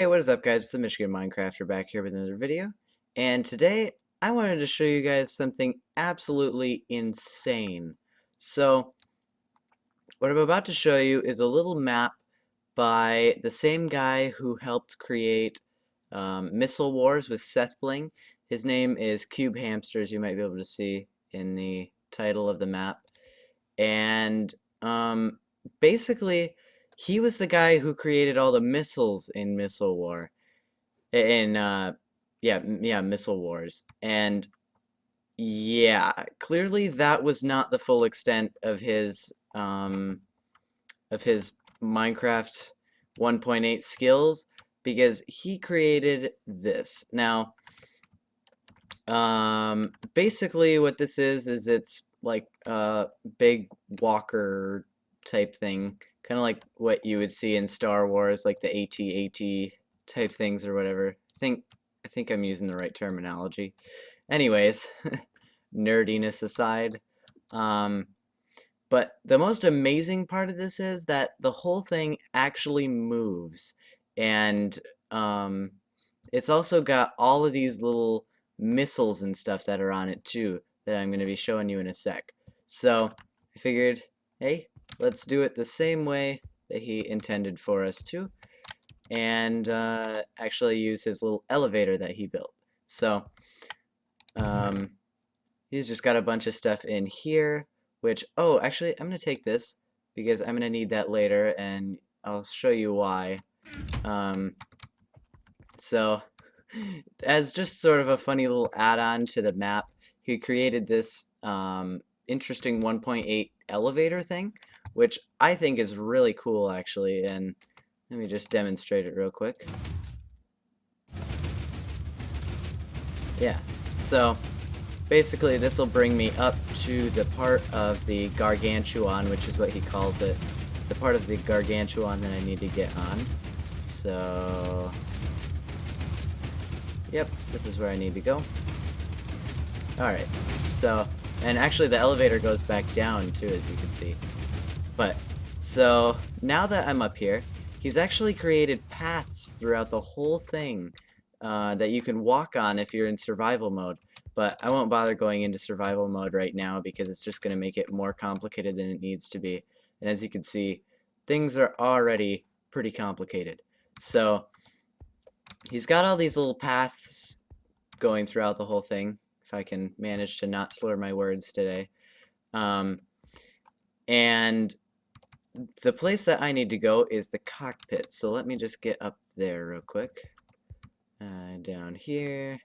Hey, what is up, guys? It's the Michigan Minecrafter back here with another video. And today, I wanted to show you guys something absolutely insane. So, what I'm about to show you is a little map by the same guy who helped create Missile Wars with Seth Bling. His name is Cubehamster, as you might be able to see in the title of the map. And basically, he was the guy who created all the missiles in Missile War. In yeah, Missile Wars. And yeah, clearly that was not the full extent of his Minecraft 1.8 skills, because he created this. Now, basically what this is it's like a big walker type thing, kind of like what you would see in Star Wars, like the AT-AT type things or whatever. I think I'm using the right terminology. Anyways, nerdiness aside, um, but the most amazing part of this is that the whole thing actually moves, and um, it's also got all of these little missiles and stuff that are on it too, that I'm going to be showing you in a sec. So I figured, hey, let's do it the same way that he intended for us to, and actually use his little elevator that he built. So um, he's just got a bunch of stuff in here, which, oh, actually, I'm going to take this because I'm going to need that later, and I'll show you why. Um, so, as just sort of a funny little add-on to the map, he created this interesting 1.8 elevator thing, which I think is really cool, actually, and let me just demonstrate it real quick. Yeah, so basically this will bring me up to the part of the gargantuan, which is what he calls it, the part of the gargantuan that I need to get on. So, yep, this is where I need to go. Alright, so, and actually the elevator goes back down too, as you can see. But, so, now that I'm up here, he's actually created paths throughout the whole thing that you can walk on if you're in survival mode. But I won't bother going into survival mode right now because it's just going to make it more complicated than it needs to be. And as you can see, things are already pretty complicated. So, he's got all these little paths going throughout the whole thing, if I can manage to not slur my words today. And the place that I need to go is the cockpit, so let me just get up there real quick. Down here.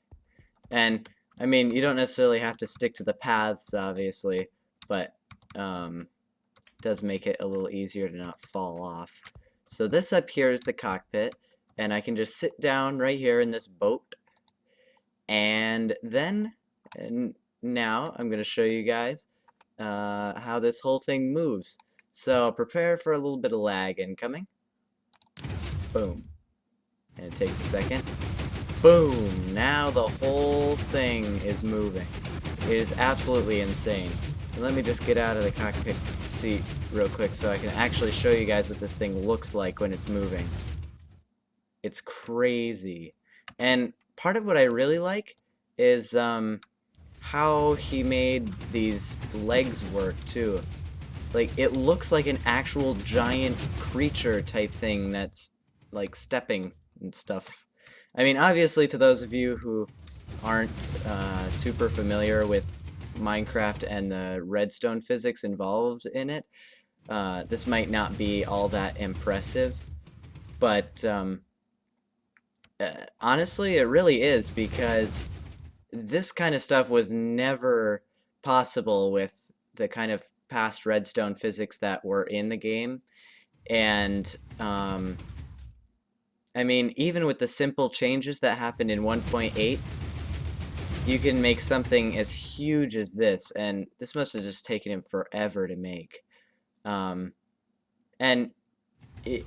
And, I mean, you don't necessarily have to stick to the paths, obviously, but it does make it a little easier to not fall off. So this up here is the cockpit, and I can just sit down right here in this boat, and then, now, I'm going to show you guys how this whole thing moves. So prepare for a little bit of lag incoming. Boom. And it takes a second. Boom! Now the whole thing is moving. It is absolutely insane. And let me just get out of the cockpit seat real quick so I can actually show you guys what this thing looks like when it's moving. It's crazy. And part of what I really like is how he made these legs work too. Like, it looks like an actual giant creature type thing that's like stepping and stuff. I mean, obviously, to those of you who aren't super familiar with Minecraft and the redstone physics involved in it, this might not be all that impressive, but honestly, it really is, because this kind of stuff was never possible with the kind of past redstone physics that were in the game. And I mean, even with the simple changes that happened in 1.8, you can make something as huge as this, and this must have just taken him forever to make. And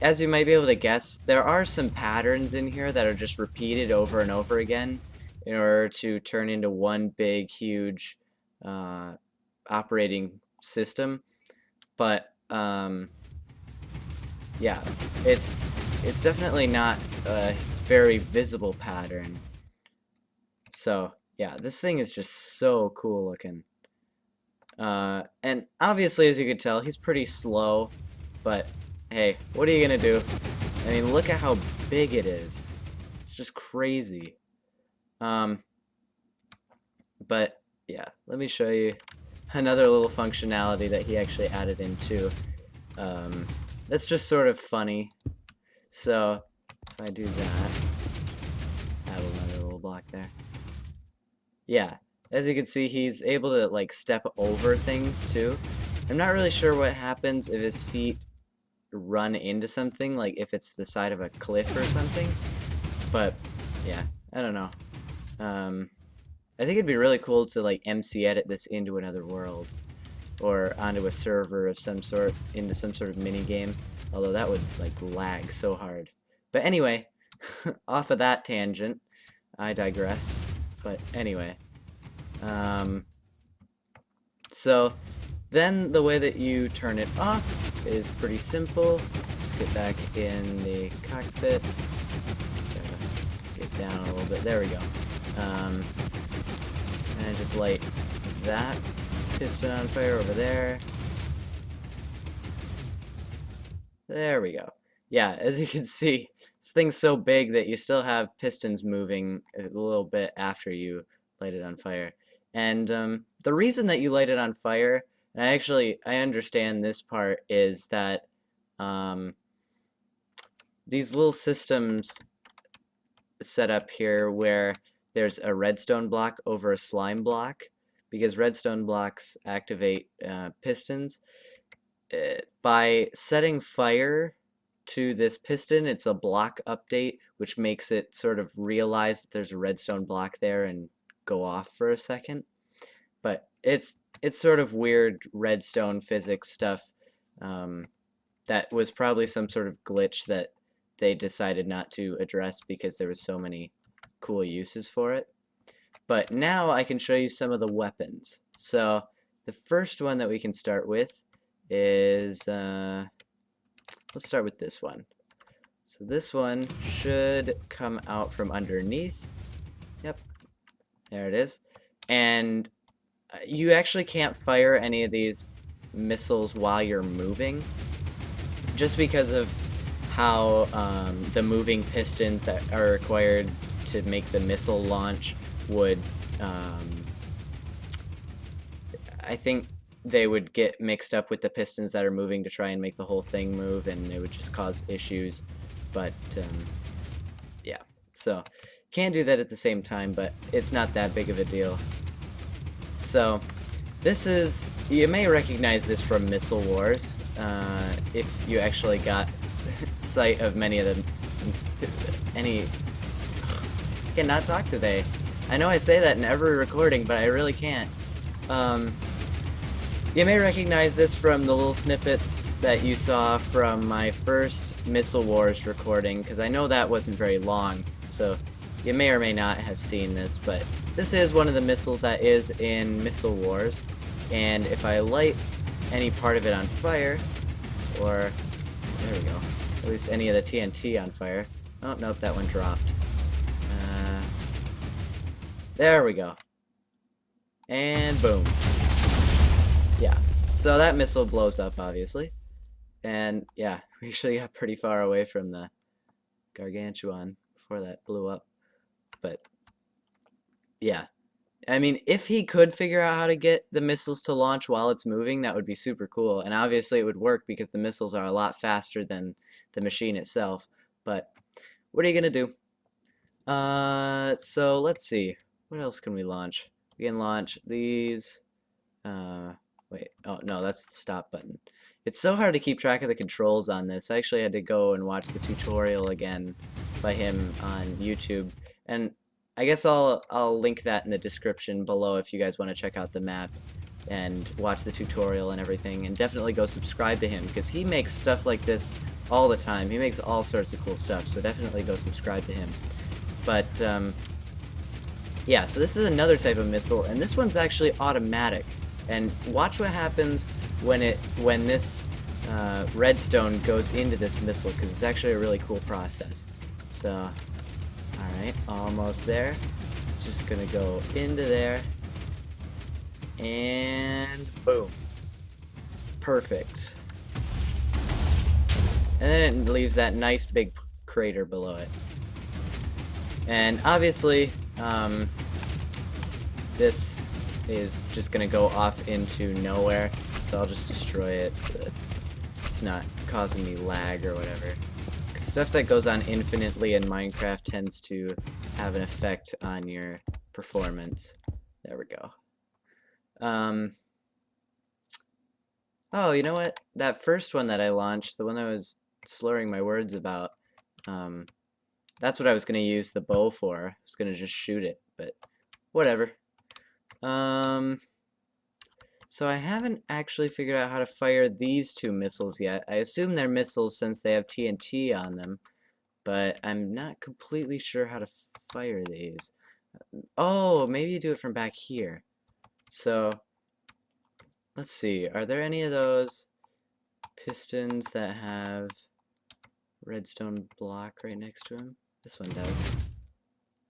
as you might be able to guess, there are some patterns in here that are just repeated over and over again in order to turn into one big, huge operating system. But yeah, it's definitely not a very visible pattern. So yeah, this thing is just so cool looking. And obviously, as you can tell, he's pretty slow, but hey, what are you gonna do? I mean, look at how big it is. It's just crazy. But yeah, let me show you another little functionality that he actually added in too. That's just sort of funny. So if I do that, just add another little block there. Yeah, as you can see, he's able to like step over things too. I'm not really sure what happens if his feet run into something, like if it's the side of a cliff or something. But yeah, I don't know. I think it'd be really cool to like MC edit this into another world, or onto a server of some sort, into some sort of mini game. Although that would like lag so hard. But anyway, off of that tangent, I digress. But anyway, so then the way that you turn it off is pretty simple. Just get back in the cockpit. Get down a little bit. There we go. And just light that piston on fire over there. There we go. Yeah, as you can see, this thing's so big that you still have pistons moving a little bit after you light it on fire. And the reason that you light it on fire, and I understand this part, is that these little systems set up here where there's a redstone block over a slime block, because redstone blocks activate pistons. By setting fire to this piston, it's a block update, which makes it sort of realize that there's a redstone block there and go off for a second. But it's sort of weird redstone physics stuff that was probably some sort of glitch that they decided not to address because there was so many cool uses for it. But now I can show you some of the weapons. So the first one that we can start with is, let's start with this one. So this one should come out from underneath. Yep, there it is. And you actually can't fire any of these missiles while you're moving, just because of how the moving pistons that are required to make the missile launch would, I think they would get mixed up with the pistons that are moving to try and make the whole thing move, and it would just cause issues. But yeah, so can do that at the same time, but it's not that big of a deal. So this is, you may recognize this from Missile Wars, if you actually got sight of many of them. I cannot talk today. I know I say that in every recording, but I really can't. You may recognize this from the little snippets that you saw from my first Missile Wars recording, because I know that wasn't very long, so you may or may not have seen this, but this is one of the missiles that is in Missile Wars, and if I light any part of it on fire, or, there we go, at least any of the TNT on fire. Oh, nope, that one dropped. There we go. And boom. Yeah, so that missile blows up, obviously. And yeah, we actually got pretty far away from the Gargantuan before that blew up. But yeah, I mean, if he could figure out how to get the missiles to launch while it's moving, that would be super cool. And obviously it would work because the missiles are a lot faster than the machine itself. But what are you gonna do? So let's see. What else can we launch? We can launch these. Wait, oh no, that's the stop button. It's so hard to keep track of the controls on this. I actually had to go and watch the tutorial again by him on YouTube, and I guess I'll link that in the description below if you guys want to check out the map and watch the tutorial and everything, and definitely go subscribe to him because he makes stuff like this all the time. He makes all sorts of cool stuff, so definitely go subscribe to him. But yeah, so this is another type of missile, and this one's actually automatic. And watch what happens when this redstone goes into this missile, because it's actually a really cool process. So Alright, almost there. Just gonna go into there. And boom. Perfect. And then it leaves that nice big crater below it. And obviously, this is just gonna go off into nowhere, so I'll just destroy it so that it's not causing me lag or whatever. 'Cause stuff that goes on infinitely in Minecraft tends to have an effect on your performance. There we go. Oh, you know what? That first one that I launched, the one I was slurring my words about, that's what I was going to use the bow for. I was going to just shoot it, but whatever. So I haven't actually figured out how to fire these two missiles yet. I assume they're missiles since they have TNT on them, but I'm not completely sure how to fire these. Oh, maybe you do it from back here. So, let's see. Are there any of those pistons that have redstone block right next to them? This one does.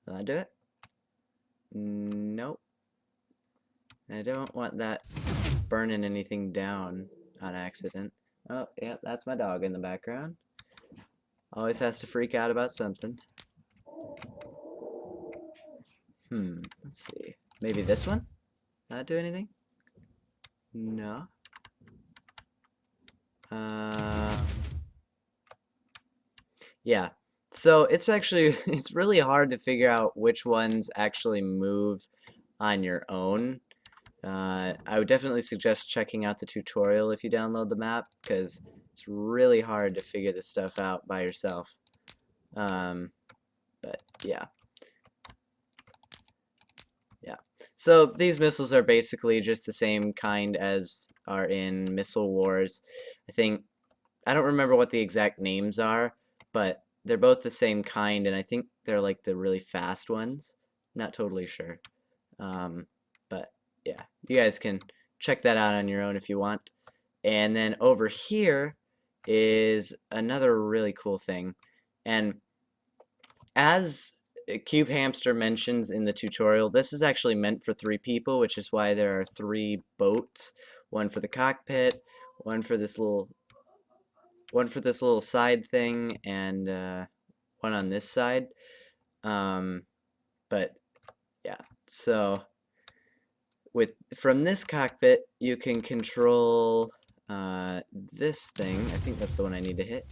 Will I do it? Nope. I don't want that burning anything down on accident. Oh, yeah, that's my dog in the background. Always has to freak out about something. Let's see. Maybe this one? Not do anything? No. Yeah. So it's actually it's really hard to figure out which ones actually move on your own. I would definitely suggest checking out the tutorial if you download the map, because it's really hard to figure this stuff out by yourself. But yeah. Yeah. So these missiles are basically just the same kind as are in Missile Wars. I don't remember what the exact names are, but they're both the same kind, and I think they're like the really fast ones. Not totally sure. But yeah, you guys can check that out on your own if you want. And then over here is another really cool thing. And as Cubehamster mentions in the tutorial, this is actually meant for 3 people, which is why there are 3 boats. One for the cockpit, one for this little side thing, and one on this side. But yeah, so from this cockpit you can control this thing. I think that's the one I need to hit.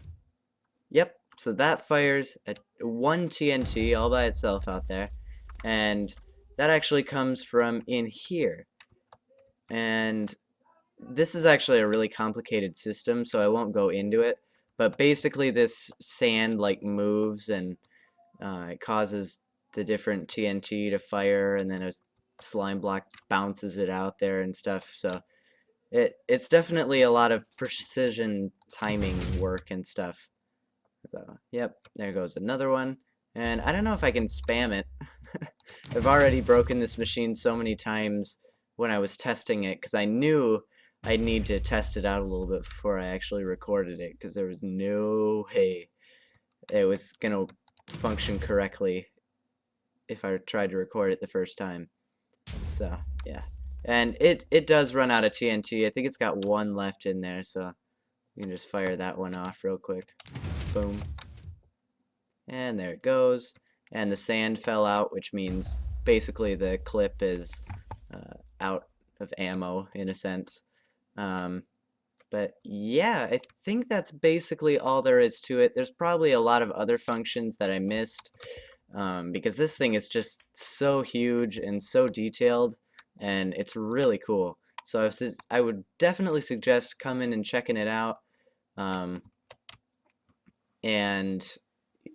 Yep, so that fires at 1 TNT all by itself out there, and that actually comes from in here. And this is actually a really complicated system, so I won't go into it, but basically this sand like moves, and it causes the different TNT to fire, and then a slime block bounces it out there and stuff. So it's definitely a lot of precision timing work and stuff. So yep, there goes another one. And I don't know if I can spam it. I've already broken this machine so many times when I was testing it, because I knew I'd need to test it out a little bit before I actually recorded it, because there was no way it was gonna function correctly if I tried to record it the first time. So yeah, and it does run out of TNT. I think it's got 1 left in there, so you can just fire that one off real quick. Boom. And there it goes. And the sand fell out, which means basically the clip is out of ammo in a sense. But yeah, I think that's basically all there is to it. There's probably a lot of other functions that I missed, because this thing is just so huge and so detailed, and it's really cool. So I would definitely suggest coming and checking it out, and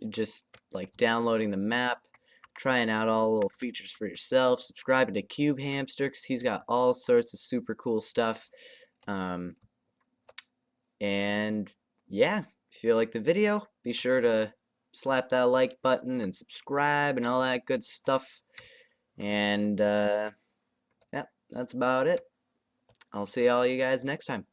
just like downloading the map, trying out all the little features for yourself, subscribing to Cubehamster because he's got all sorts of super cool stuff. And yeah, if you like the video, be sure to slap that like button and subscribe and all that good stuff. And yeah, that's about it. I'll see all you guys next time.